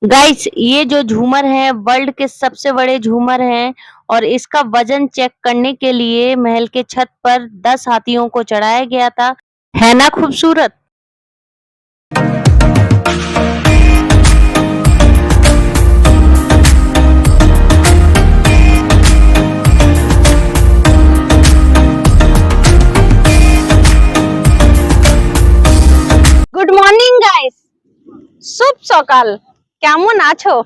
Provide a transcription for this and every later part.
Guys, ये जो झूमर है वर्ल्ड के सबसे बड़े झूमर हैं और इसका वजन चेक करने के लिए महल के छत पर 10 हाथियों को चढ़ाया गया था। है ना खूबसूरत। Good morning guys. शुभ सकाल। केमन आछो?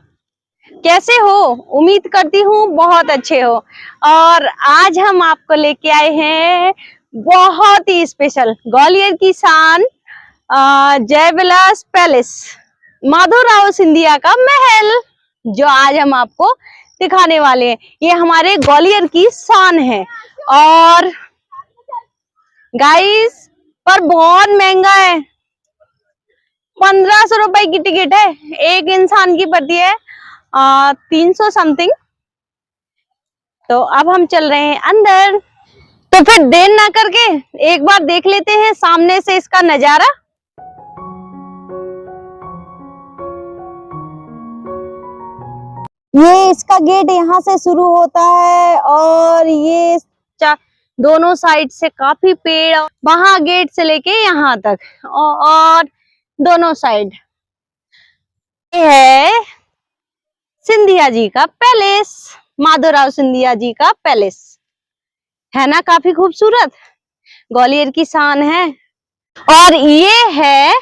कैसे हो? उम्मीद करती हूँ बहुत अच्छे हो। और आज हम आपको लेके आए हैं बहुत ही स्पेशल ग्वालियर की शान जयविलास पैलेस, माधवराव सिंधिया का महल, जो आज हम आपको दिखाने वाले हैं। ये हमारे ग्वालियर की शान है और गाइस पर बहुत महंगा है। 1500 रुपए की टिकट है, एक इंसान की पड़ती है 300 समथिंग। तो अब हम चल रहे हैं अंदर, तो फिर देर ना करके एक बार देख लेते हैं सामने से इसका नजारा। ये इसका गेट यहाँ से शुरू होता है और ये दोनों साइड से काफी पेड़, वहां गेट से लेके यहाँ तक और दोनों साइड ये है सिंधिया जी का पैलेस, माधवराव सिंधिया जी का पैलेस। है ना काफी खूबसूरत, ग्वालियर की शान है। और ये है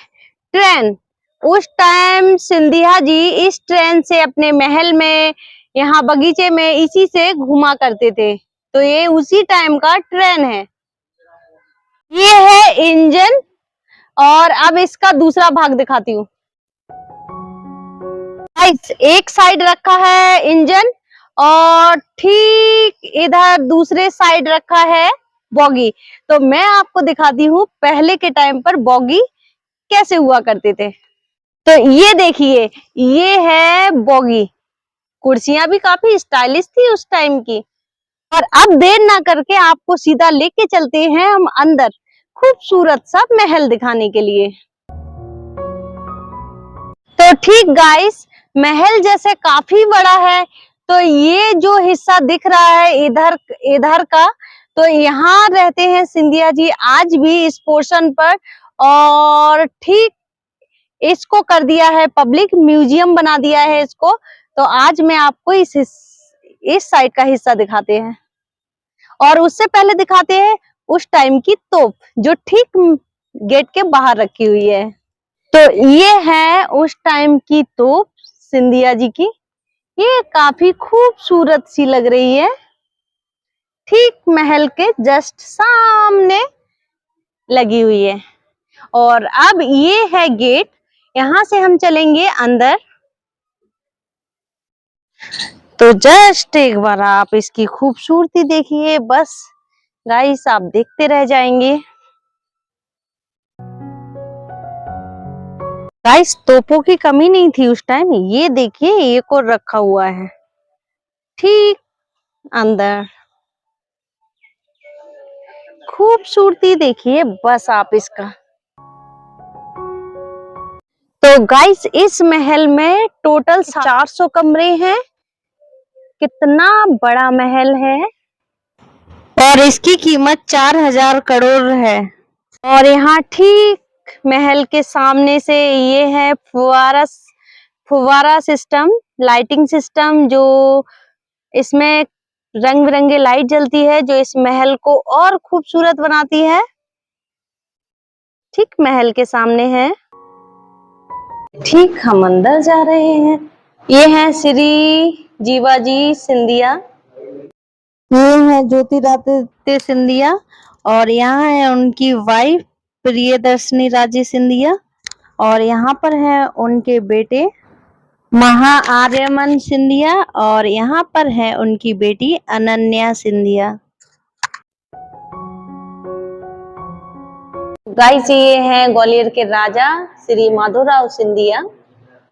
ट्रेन। उस टाइम सिंधिया जी इस ट्रेन से अपने महल में, यहाँ बगीचे में इसी से घुमा करते थे। तो ये उसी टाइम का ट्रेन है। ये है इंजन और अब इसका दूसरा भाग दिखाती हूँ। एक साइड रखा है इंजन और ठीक इधर दूसरे साइड रखा है बॉगी। तो मैं आपको दिखाती हूँ पहले के टाइम पर बॉगी कैसे हुआ करते थे। तो ये देखिए, ये है बॉगी। कुर्सियां भी काफी स्टाइलिश थी उस टाइम की। और अब देर ना करके आपको सीधा लेके चलते हैं हम अंदर, खूबसूरत सा महल दिखाने के लिए। तो ठीक गाइस, महल जैसे काफी बड़ा है। तो ये जो हिस्सा दिख रहा है इधर इधर का, तो यहाँ रहते हैं सिंधिया जी आज भी इस पोर्शन पर। और ठीक इसको कर दिया है पब्लिक म्यूजियम, बना दिया है इसको। तो आज मैं आपको इस साइड का हिस्सा दिखाते हैं और उससे पहले दिखाते हैं उस टाइम की तोप जो ठीक गेट के बाहर रखी हुई है। तो ये है उस टाइम की तोप सिंधिया जी की। ये काफी खूबसूरत सी लग रही है, ठीक महल के जस्ट सामने लगी हुई है। और अब ये है गेट, यहाँ से हम चलेंगे अंदर। तो जस्ट एक बार आप इसकी खूबसूरती देखिए, बस गाइस आप देखते रह जाएंगे। गाइस तोपों की कमी नहीं थी उस टाइम। ये देखिए एक और रखा हुआ है ठीक अंदर। खूबसूरती देखिए बस आप इसका। तो गाइस इस महल में टोटल 400 कमरे हैं। कितना बड़ा महल है और इसकी कीमत 4000 करोड़ है। और यहाँ ठीक महल के सामने से ये है फुवारा सिस्टम, लाइटिंग सिस्टम, जो इसमें रंग बिरंगे लाइट जलती है जो इस महल को और खूबसूरत बनाती है। ठीक महल के सामने है। ठीक हम अंदर जा रहे हैं। ये है श्री जीवाजी सिंधिया, ये है ज्योतिरादित्य सिंधिया और यहाँ है उनकी वाइफ प्रियदर्शनी राजे सिंधिया। और यहाँ पर है उनके बेटे महाआर्यमन सिंधिया और यहाँ पर है उनकी बेटी अनन्या सिंधिया। गाइस ये है ग्वालियर के राजा श्री माधवराव सिंधिया।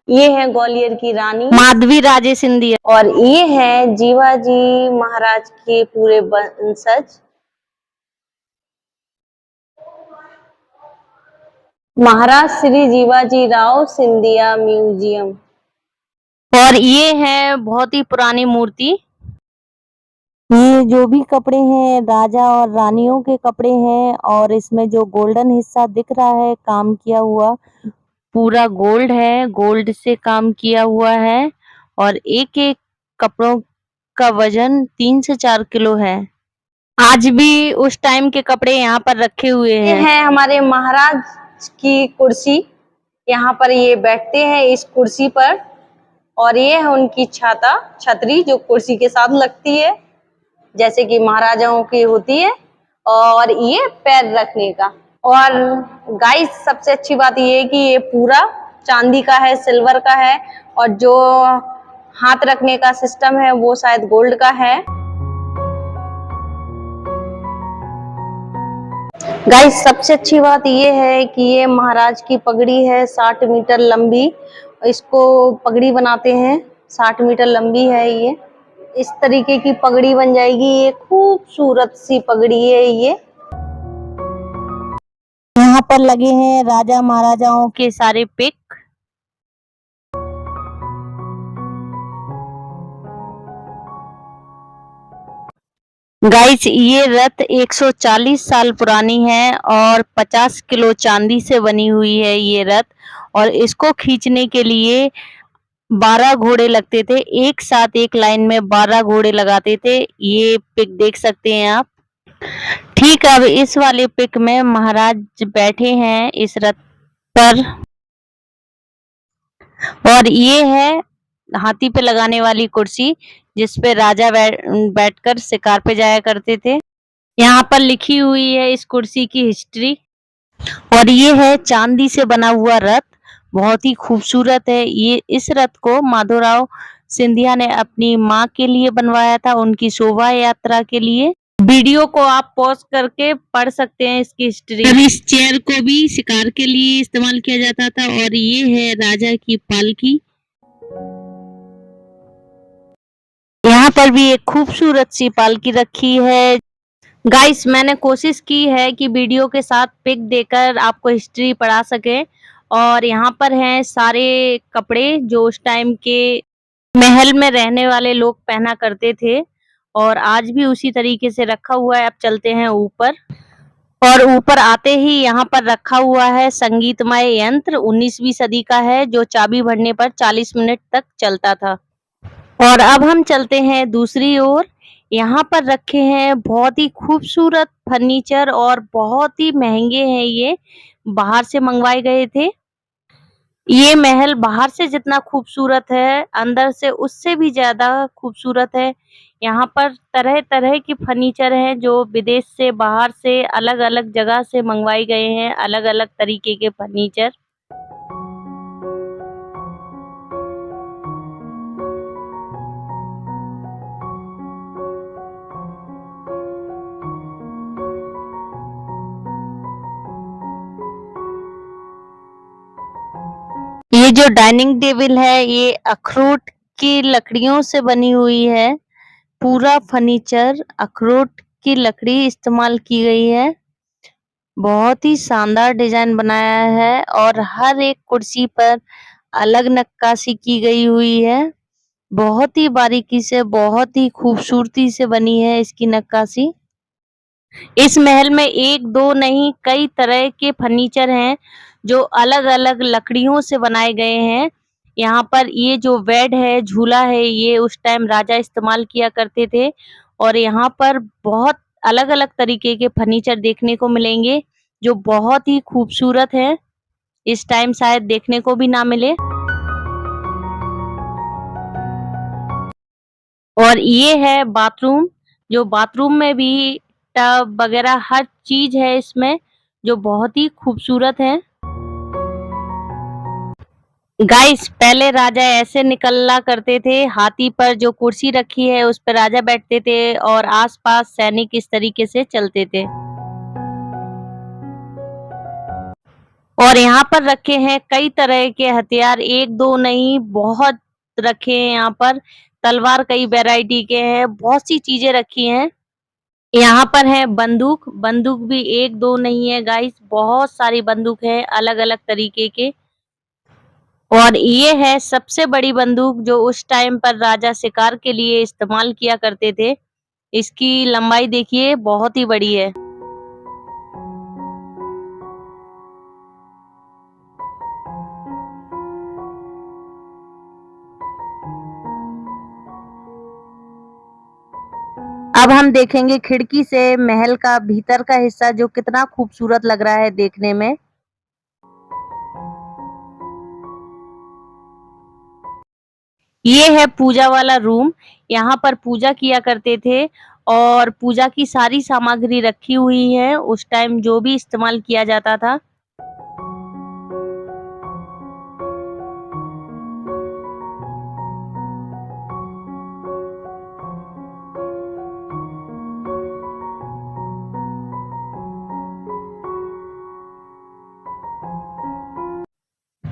ये है ग्वालियर की रानी माधवी राजे सिंधिया। और ये है जीवाजी महाराज के पूरे वंशज महाराज श्री जीवाजी राव सिंधिया म्यूजियम। और ये है बहुत ही पुरानी मूर्ति। ये जो भी कपड़े हैं राजा और रानियों के कपड़े हैं, और इसमें जो गोल्डन हिस्सा दिख रहा है काम किया हुआ, पूरा गोल्ड है, गोल्ड से काम किया हुआ है। और एक-एक कपड़ों का वजन 3 से 4 किलो है। आज भी उस टाइम के कपड़े यहाँ पर रखे हुए ये हैं। है हमारे महाराज की कुर्सी, यहाँ पर ये बैठते हैं इस कुर्सी पर। और ये है उनकी छतरी जो कुर्सी के साथ लगती है, जैसे कि महाराजाओं की होती है। और ये पैर रखने का। और गाइस सबसे अच्छी बात ये है कि ये पूरा चांदी का है, सिल्वर का है, और जो हाथ रखने का सिस्टम है वो शायद गोल्ड का है। गाइस सबसे अच्छी बात ये है कि ये महाराज की पगड़ी है 60 मीटर लंबी। इसको पगड़ी बनाते हैं, 60 मीटर लंबी है ये। इस तरीके की पगड़ी बन जाएगी, ये खूबसूरत सी पगड़ी है ये। यहाँ पर लगे हैं राजा महाराजाओं के सारे पिक। गाइस ये रथ 140 साल पुरानी है और 50 किलो चांदी से बनी हुई है ये रथ। और इसको खींचने के लिए 12 घोड़े लगते थे, एक साथ एक लाइन में 12 घोड़े लगाते थे। ये पिक देख सकते हैं आप। ठीक अब इस वाले पिक में महाराज बैठे हैं इस रथ पर। और ये है हाथी पे लगाने वाली कुर्सी, जिसपे राजा बैठकर शिकार पे जाया करते थे। यहाँ पर लिखी हुई है इस कुर्सी की हिस्ट्री। और ये है चांदी से बना हुआ रथ, बहुत ही खूबसूरत है। ये इस रथ को माधवराव सिंधिया ने अपनी माँ के लिए बनवाया था, उनकी शोभा यात्रा के लिए। वीडियो को आप पॉज करके पढ़ सकते हैं इसकी हिस्ट्री। और इस चेयर को भी शिकार के लिए इस्तेमाल किया जाता था। और ये है राजा की पालकी। यहाँ पर भी एक खूबसूरत सी पालकी रखी है। गाइस मैंने कोशिश की है कि वीडियो के साथ पिक देकर आपको हिस्ट्री पढ़ा सके। और यहाँ पर हैं सारे कपड़े जो उस टाइम के महल में रहने वाले लोग पहना करते थे, और आज भी उसी तरीके से रखा हुआ है। अब चलते हैं ऊपर। और ऊपर आते ही यहाँ पर रखा हुआ है संगीतमय यंत्र, 19वीं सदी का है, जो चाबी भरने पर 40 मिनट तक चलता था। और अब हम चलते हैं दूसरी ओर। यहाँ पर रखे हैं बहुत ही खूबसूरत फर्नीचर, और बहुत ही महंगे हैं ये, बाहर से मंगवाए गए थे। ये महल बाहर से जितना खूबसूरत है, अंदर से उससे भी ज़्यादा खूबसूरत है। यहाँ पर तरह-तरह के फर्नीचर हैं जो विदेश से, बाहर से, अलग-अलग जगह से मंगवाए गए हैं, अलग-अलग तरीके के फर्नीचर। ये जो डाइनिंग टेबल है ये अखरोट की लकड़ियों से बनी हुई है। पूरा फर्नीचर अखरोट की लकड़ी इस्तेमाल की गई है। बहुत ही शानदार डिजाइन बनाया है, और हर एक कुर्सी पर अलग नक्काशी की गई हुई है। बहुत ही बारीकी से, बहुत ही खूबसूरती से बनी है इसकी नक्काशी। इस महल में एक दो नहीं कई तरह के फर्नीचर हैं जो अलग-अलग लकड़ियों से बनाए गए हैं। यहाँ पर ये जो बेड है, झूला है, ये उस टाइम राजा इस्तेमाल किया करते थे। और यहाँ पर बहुत अलग-अलग तरीके के फर्नीचर देखने को मिलेंगे जो बहुत ही खूबसूरत हैं। इस टाइम शायद देखने को भी ना मिले। और ये है बाथरूम, जो बाथरूम में भी टब वगैरह हर चीज है इसमें, जो बहुत ही खूबसूरत है। गाइस पहले राजा ऐसे निकला करते थे, हाथी पर जो कुर्सी रखी है उस पर राजा बैठते थे, और आसपास सैनिक इस तरीके से चलते थे। और यहाँ पर रखे हैं कई तरह के हथियार, एक दो नहीं बहुत रखे हैं यहाँ पर। तलवार कई वैरायटी के हैं, बहुत सी चीजें रखी हैं। यहाँ पर है बंदूक, बंदूक भी एक दो नहीं है गाइस, बहुत सारी बंदूक है अलग-अलग तरीके के। और ये है सबसे बड़ी बंदूक जो उस टाइम पर राजा शिकार के लिए इस्तेमाल किया करते थे। इसकी लंबाई देखिए बहुत ही बड़ी है। अब हम देखेंगे खिड़की से महल का भीतर का हिस्सा जो कितना खूबसूरत लग रहा है देखने में। ये है पूजा वाला रूम। यहाँ पर पूजा किया करते थे और पूजा की सारी सामग्री रखी हुई है उस टाइम जो भी इस्तेमाल किया जाता था।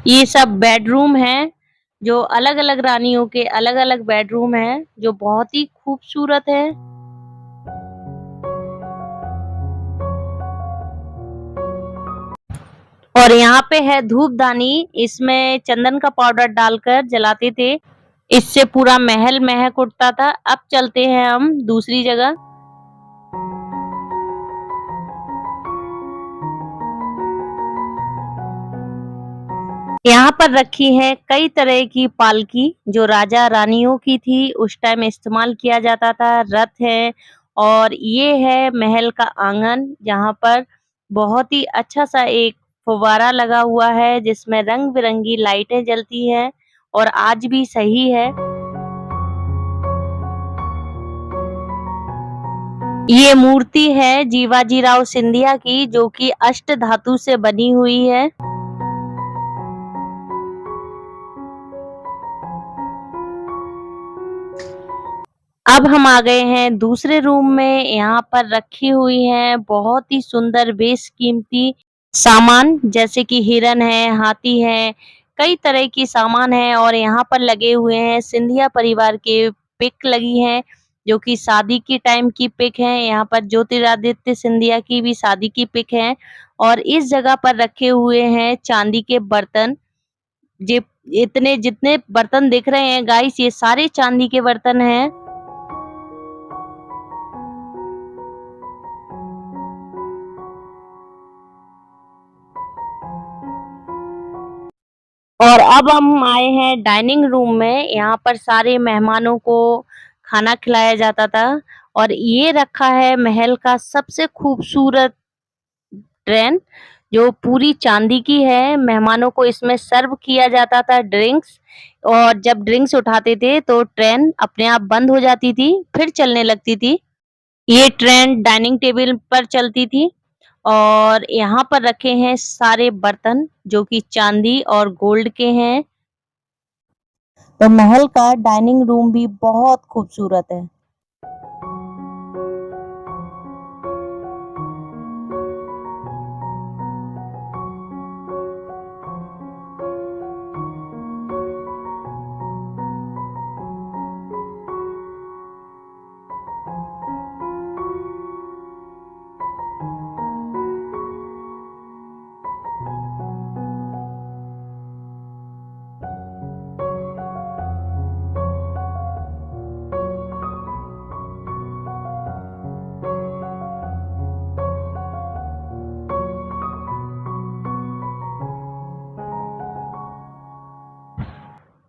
ये सब बेडरूम हैं जो अलग-अलग रानियों के अलग-अलग बेडरूम हैं जो बहुत ही खूबसूरत है। और यहाँ पे है धूपदानी, इसमें चंदन का पाउडर डालकर जलाते थे। इससे पूरा महल महक उठता था। अब चलते हैं हम दूसरी जगह। यहाँ पर रखी है कई तरह की पालकी जो राजा रानियों की थी, उस टाइम इस्तेमाल किया जाता था। रथ है और ये है महल का आंगन जहाँ पर बहुत ही अच्छा सा एक फुव्वारा लगा हुआ है जिसमें रंग-बिरंगी लाइटें जलती हैं और आज भी सही है। ये मूर्ति है जीवाजी राव सिंधिया की जो कि अष्ट धातु से बनी हुई है। अब हम आ गए हैं दूसरे रूम में। यहाँ पर रखी हुई हैं बहुत ही सुंदर बेशकीमती सामान जैसे कि हिरन है, हाथी है, कई तरह की सामान है और यहाँ पर लगे हुए हैं सिंधिया परिवार के पिक लगी हैं जो कि शादी की टाइम की पिक है। यहाँ पर ज्योतिरादित्य सिंधिया की भी शादी की पिक है और इस जगह पर रखे हुए हैं चांदी के बर्तन। जे इतने जितने बर्तन दिख रहे हैं गाइस ये सारे चांदी के बर्तन हैं। और अब हम आए हैं डाइनिंग रूम में। यहाँ पर सारे मेहमानों को खाना खिलाया जाता था और ये रखा है महल का सबसे खूबसूरत ट्रेन जो पूरी चांदी की है। मेहमानों को इसमें सर्व किया जाता था ड्रिंक्स और जब ड्रिंक्स उठाते थे तो ट्रेन अपने आप बंद हो जाती थी, फिर चलने लगती थी। ये ट्रेन डाइनिंग टेबल पर चलती थी और यहाँ पर रखे हैं सारे बर्तन जो कि चांदी और गोल्ड के हैं। तो महल का डाइनिंग रूम भी बहुत खूबसूरत है।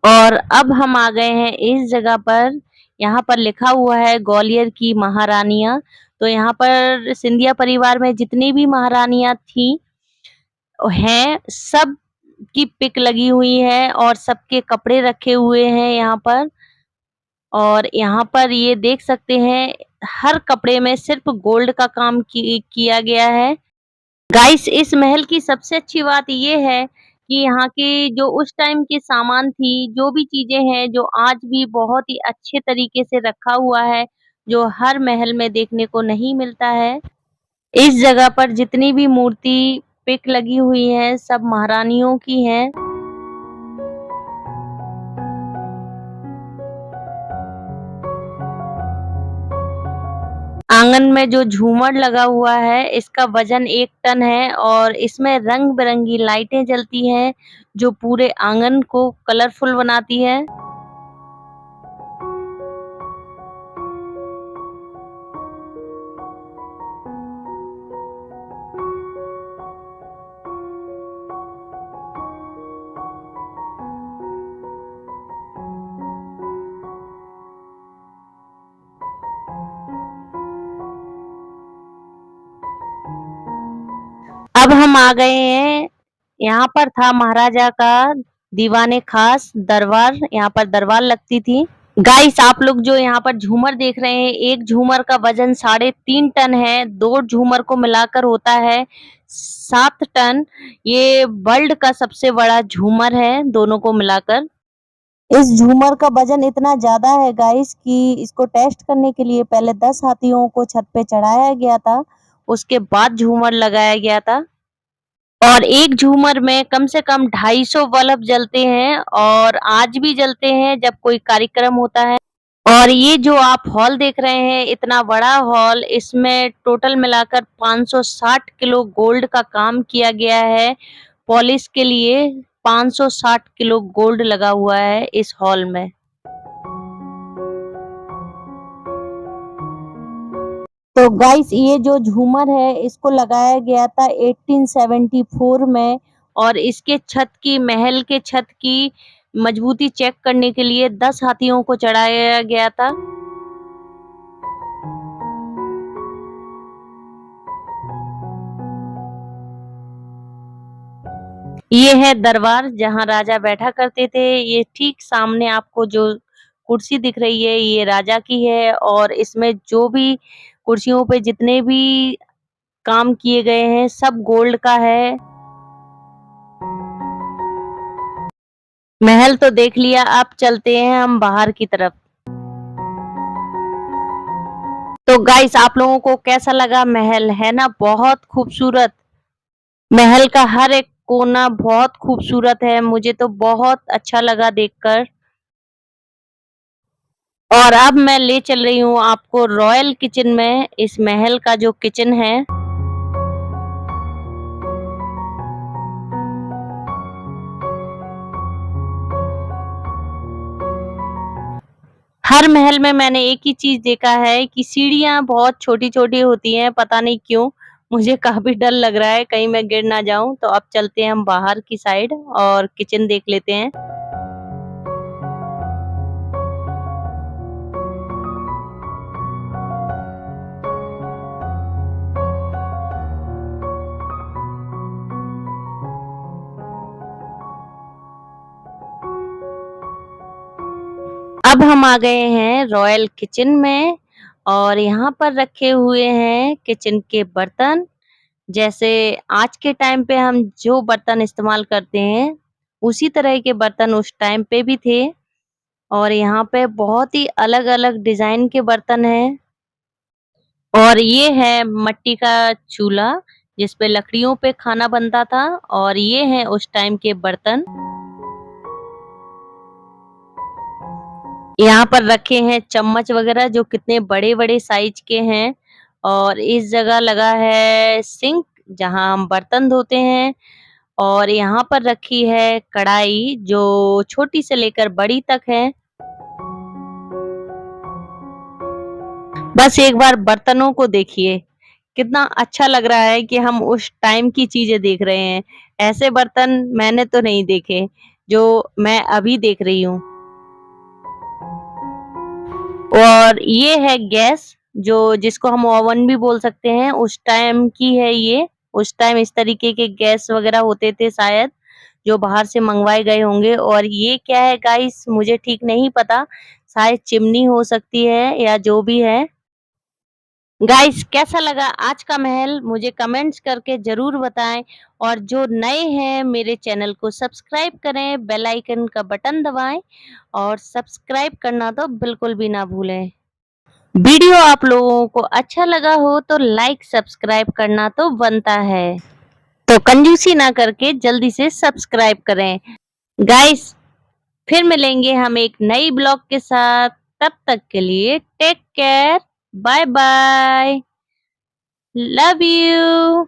और अब हम आ गए हैं इस जगह पर। यहाँ पर लिखा हुआ है ग्वालियर की महारानियाँ। तो यहाँ पर सिंधिया परिवार में जितनी भी महारानियाँ थीं हैं, सब की पिक लगी हुई है और सबके कपड़े रखे हुए हैं यहाँ पर। और यहाँ पर ये देख सकते हैं हर कपड़े में सिर्फ गोल्ड का काम किया गया है। गाइस इस महल की सबसे अच्छी बात ये है कि यहाँ की जो उस टाइम की सामान थी, जो भी चीज़ें हैं, जो आज भी बहुत ही अच्छे तरीके से रखा हुआ है, जो हर महल में देखने को नहीं मिलता है। इस जगह पर जितनी भी मूर्ति पिक लगी हुई है, सब महारानियों की हैं। आंगन में जो झूमर लगा हुआ है इसका वजन 1 टन है और इसमें रंग-बिरंगी लाइटें जलती हैं जो पूरे आंगन को कलरफुल बनाती है। अब हम आ गए हैं, यहाँ पर था महाराजा का दीवाने खास दरबार, यहाँ पर दरबार लगती थी। गाइस आप लोग जो यहाँ पर झूमर देख रहे हैं, एक झूमर का वजन 3.5 टन है, 2 झूमर को मिलाकर होता है 7 टन। ये वर्ल्ड का सबसे बड़ा झूमर है दोनों को मिलाकर। इस झूमर का वजन इतना ज्यादा है गाइस कि इसको टेस्ट करने के लिए पहले 10 हाथियों को छत पे चढ़ाया गया था, उसके बाद झूमर लगाया गया था। और एक झूमर में कम से कम 250 बल्ब जलते हैं और आज भी जलते हैं जब कोई कार्यक्रम होता है। और ये जो आप हॉल देख रहे हैं, इतना बड़ा हॉल, इसमें टोटल मिलाकर 560 किलो गोल्ड का काम किया गया है। पॉलिश के लिए 560 किलो गोल्ड लगा हुआ है इस हॉल में। तो गाइस ये जो झूमर है इसको लगाया गया था 1874 में और इसके छत की, महल के छत की मजबूती चेक करने के लिए 10 हाथियों को चढ़ाया गया था। ये है दरबार जहाँ राजा बैठा करते थे। ये ठीक सामने आपको जो कुर्सी दिख रही है ये राजा की है और इसमें जो भी कुर्सियों पे जितने भी काम किए गए हैं सब गोल्ड का है। महल तो देख लिया, अब चलते हैं हम बाहर की तरफ। तो गाइस आप लोगों को कैसा लगा महल? है ना बहुत खूबसूरत। महल का हर एक कोना बहुत खूबसूरत है, मुझे तो बहुत अच्छा लगा देखकर। और अब मैं ले चल रही हूँ आपको रॉयल किचन में, इस महल का जो किचन है। हर महल में मैंने एक ही चीज देखा है कि सीढ़ियां बहुत छोटी-छोटी होती हैं, पता नहीं क्यों? मुझे काफ़ी डर लग रहा है कहीं मैं गिर ना जाऊँ। तो अब चलते हैं हम बाहर की साइड और किचन देख लेते हैं। अब हम आ गए हैं रॉयल किचन में और यहाँ पर रखे हुए हैं किचन के बर्तन। जैसे आज के टाइम पे हम जो बर्तन इस्तेमाल करते हैं, उसी तरह के बर्तन उस टाइम पे भी थे और यहाँ पे बहुत ही अलग-अलग डिज़ाइन के बर्तन हैं। और ये है मट्टी का चूल्हा, जिस पे लकड़ियों पे खाना बनता था और ये हैं उस टाइम के बर्तन। यहाँ पर रखे हैं चम्मच वगैरह जो कितने बड़े-बड़े साइज के हैं और इस जगह लगा है सिंक जहाँ हम बर्तन धोते हैं और यहाँ पर रखी है कढ़ाई जो छोटी से लेकर बड़ी तक है। बस एक बार बर्तनों को देखिए, कितना अच्छा लग रहा है कि हम उस टाइम की चीज़ें देख रहे हैं। ऐसे बर्तन मैंने तो नहीं देखे, जो मैं अभी देख रही हूँ। और ये है गैस जो जिसको हम ओवन भी बोल सकते हैं, उस टाइम की है ये। उस टाइम इस तरीके के गैस वगैरह होते थे शायद, जो बाहर से मंगवाए गए होंगे। और ये क्या है गाइस मुझे ठीक नहीं पता, शायद चिमनी हो सकती है या जो भी है। गाइस कैसा लगा आज का महल मुझे कमेंट्स करके ज़रूर बताएं और जो नए हैं मेरे चैनल को सब्सक्राइब करें, बेल आइकन का बटन दबाएं और सब्सक्राइब करना तो बिल्कुल भी ना भूलें। वीडियो आप लोगों को अच्छा लगा हो तो लाइक सब्सक्राइब करना तो बनता है, तो कंजूसी ना करके जल्दी से सब्सक्राइब करें। गाइस फिर मिलेंगे हम एक नई ब्लॉग के साथ, तब तक के लिए take care, bye bye, love you.